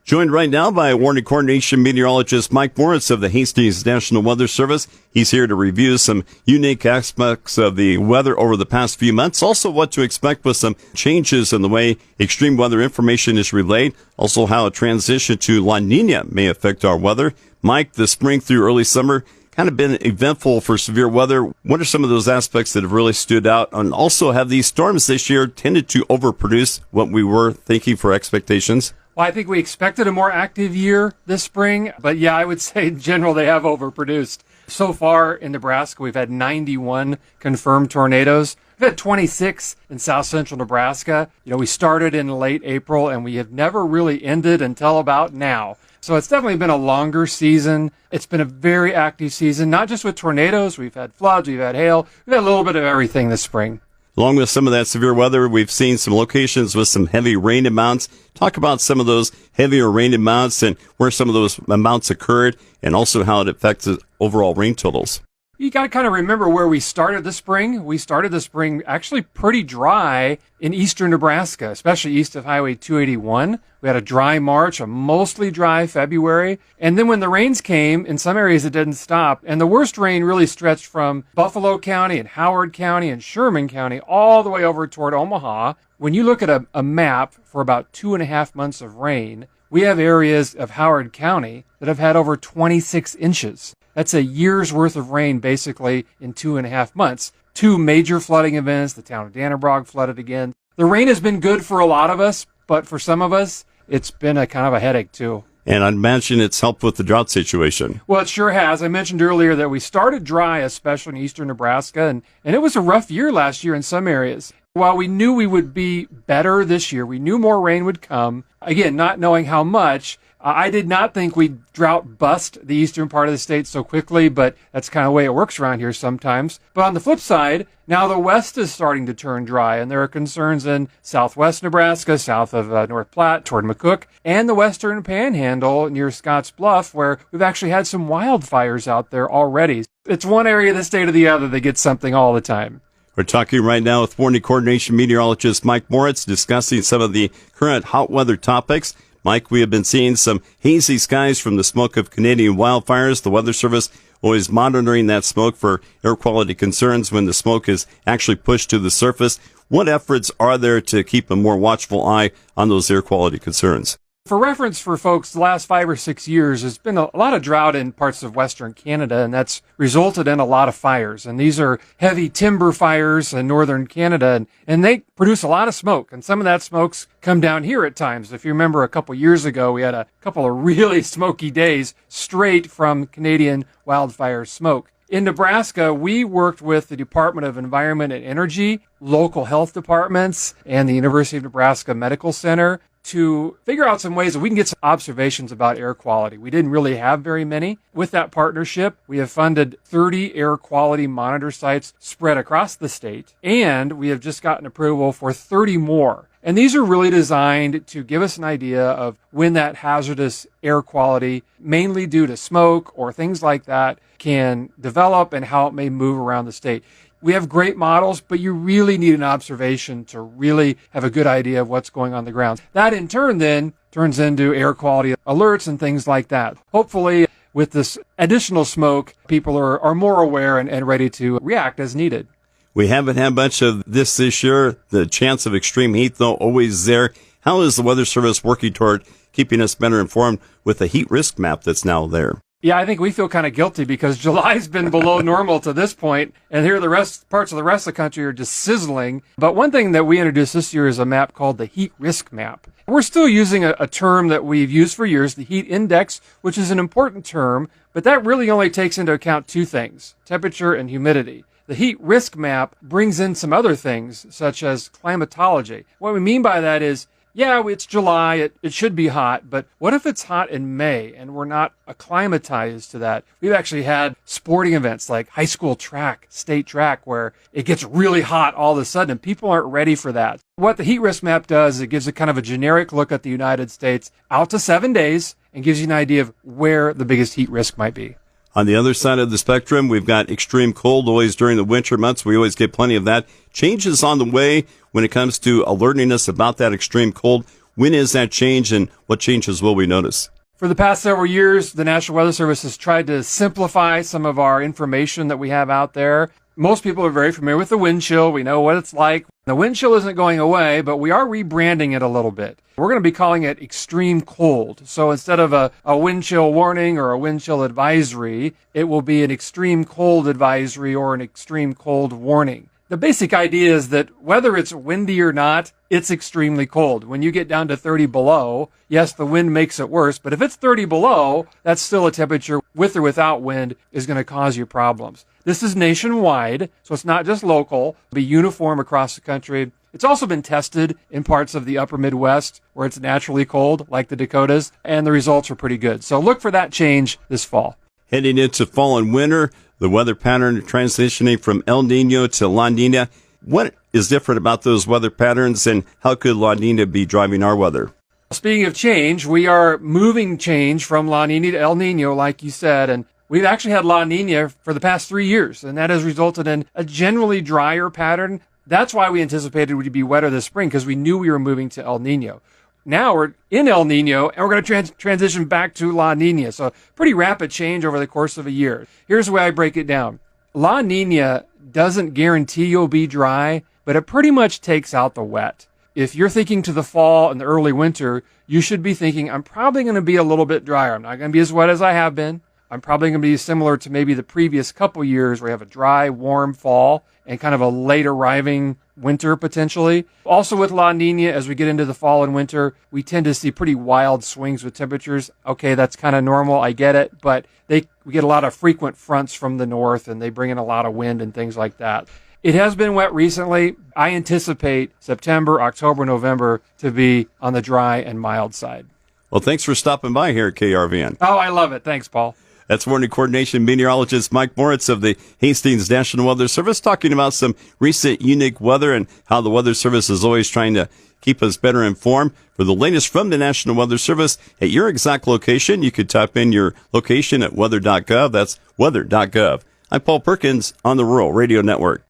Joined right now by Warning Coordination Meteorologist Mike Moritz of the Hastings National Weather Service. He's here to review some unique aspects of the weather over the past few months. Also, what to expect with some changes in the way extreme weather information is relayed. Also, how a transition to La Nina may affect our weather. Mike, the spring through early summer kind of been eventful for severe weather. What are some of those aspects that have really stood out? And also, have these storms this year tended to overproduce what we were thinking for expectations? Well, I think we expected a more active year this spring, but yeah, I would say in general they have overproduced. So far in Nebraska, we've had 91 confirmed tornadoes. We've had 26 in south central Nebraska. We started in late April and we have never really ended until about now. So it's definitely been a longer season. It's been a very active season, not just with tornadoes. We've had floods, we've had hail, we've had a little bit of everything this spring. Along with some of that severe weather, we've seen some locations with some heavy rain amounts. Talk about some of those heavier rain amounts and where some of those amounts occurred, and also how it affects the overall rain totals. You got to kind of remember where we started the spring. We started the spring actually pretty dry in eastern Nebraska, especially east of Highway 281. We had a dry March, a mostly dry February. And then when the rains came, in some areas it didn't stop. And the worst rain really stretched from Buffalo County and Howard County and Sherman County all the way over toward Omaha. When you look at a map for about 2.5 months of rain, we have areas of Howard County that have had over 26 inches. That's a year's worth of rain, basically, in 2.5 months. 2 major flooding events. The town of Dannebrog flooded again. The rain has been good for a lot of us, but for some of us, it's been a kind of a headache, too. And I'd imagine it's helped with the drought situation. Well, it sure has. I mentioned earlier that we started dry, especially in eastern Nebraska, and it was a rough year last year in some areas. While we knew we would be better this year, we knew more rain would come. Again, not knowing how much, I did not think we'd drought bust the eastern part of the state so quickly, but that's kind of the way it works around here sometimes. But on the flip side, now the west is starting to turn dry, and there are concerns in southwest Nebraska, south of North Platte, toward McCook, and the western panhandle near Scotts Bluff, where we've actually had some wildfires out there already. It's one area of the state or the other that gets something all the time. We're talking right now with Warning Coordination Meteorologist Mike Moritz, discussing some of the current hot weather topics. Mike, we have been seeing some hazy skies from the smoke of Canadian wildfires. The Weather Service always monitoring that smoke for air quality concerns when the smoke is actually pushed to the surface. What efforts are there to keep a more watchful eye on those air quality concerns? For reference for folks, the last 5 or 6 years, there's been a lot of drought in parts of Western Canada, and that's resulted in a lot of fires. And these are heavy timber fires in northern Canada, and they produce a lot of smoke. And some of that smoke's come down here at times. If you remember a couple years ago, we had a couple of really smoky days straight from Canadian wildfire smoke. In Nebraska, we worked with the Department of Environment and Energy, local health departments, and the University of Nebraska Medical Center to figure out some ways that we can get some observations about air quality. We didn't really have very many. With that partnership, we have funded 30 air quality monitor sites spread across the state, and we have just gotten approval for 30 more. And these are really designed to give us an idea of when that hazardous air quality, mainly due to smoke or things like that, can develop and how it may move around the state. We have great models, but you really need an observation to really have a good idea of what's going on the ground. That in turn then turns into air quality alerts and things like that. Hopefully, with this additional smoke, people are more aware and ready to react as needed. We haven't had much of this year. The chance of extreme heat, though, always there. How is the Weather Service working toward keeping us better informed with the heat risk map that's now there? Yeah, I think we feel kind of guilty because July's been below normal to this point, and here parts of the rest of the country are just sizzling. But one thing that we introduced this year is a map called the heat risk map. We're still using a term that we've used for years, the heat index, which is an important term, but that really only takes into account 2 things, temperature and humidity. The heat risk map brings in some other things, such as climatology. What we mean by that is, yeah, it's July, it should be hot, but what if it's hot in May and we're not acclimatized to that? We've actually had sporting events like high school track, state track, where it gets really hot all of a sudden and people aren't ready for that. What the heat risk map does, it gives a kind of a generic look at the United States out to 7 days and gives you an idea of where the biggest heat risk might be. On the other side of the spectrum, we've got extreme cold always during the winter months. We always get plenty of that. Changes on the way when it comes to alerting us about that extreme cold. When is that change, and what changes will we notice? For the past several years, the National Weather Service has tried to simplify some of our information that we have out there. Most people are very familiar with the wind chill. We know what it's like. The wind chill isn't going away, but we are rebranding it a little bit. We're going to be calling it extreme cold. So instead of a wind chill warning or a wind chill advisory, it will be an extreme cold advisory or an extreme cold warning. The basic idea is that whether it's windy or not, it's extremely cold. When you get down to 30 below, yes, the wind makes it worse, but if it's 30 below, that's still a temperature with or without wind is going to cause you problems. This is nationwide, so it's not just local. It'll be uniform across the country. It's also been tested in parts of the upper Midwest where it's naturally cold, like the Dakotas, and the results are pretty good. So look for that change this fall. Heading into fall and winter, the weather pattern transitioning from El Nino to La Nina. What is different about those weather patterns, and how could La Nina be driving our weather? Speaking of change, we are moving change from La Nina to El Nino, like you said, and we've actually had La Nina for the past 3 years, and that has resulted in a generally drier pattern. That's why we anticipated it would be wetter this spring, because we knew we were moving to El Nino. Now we're in El Nino, and we're going to transition back to La Nina. So pretty rapid change over the course of a year. Here's the way I break it down. La Nina doesn't guarantee you'll be dry, but it pretty much takes out the wet. If you're thinking to the fall and the early winter, you should be thinking, I'm probably going to be a little bit drier. I'm not going to be as wet as I have been. I'm probably going to be similar to maybe the previous couple years where you have a dry, warm fall and kind of a late arriving winter potentially. Also with La Nina, as we get into the fall and winter, we tend to see pretty wild swings with temperatures. Okay, that's kind of normal. I get it. But we get a lot of frequent fronts from the north, and they bring in a lot of wind and things like that. It has been wet recently. I anticipate September, October, November to be on the dry and mild side. Well, thanks for stopping by here at KRVN. Oh, I love it. Thanks, Paul. That's Warning Coordination Meteorologist Mike Moritz of the Hastings National Weather Service, talking about some recent unique weather and how the Weather Service is always trying to keep us better informed. For the latest from the National Weather Service at your exact location, you could type in your location at weather.gov. That's weather.gov. I'm Paul Perkins on the Rural Radio Network.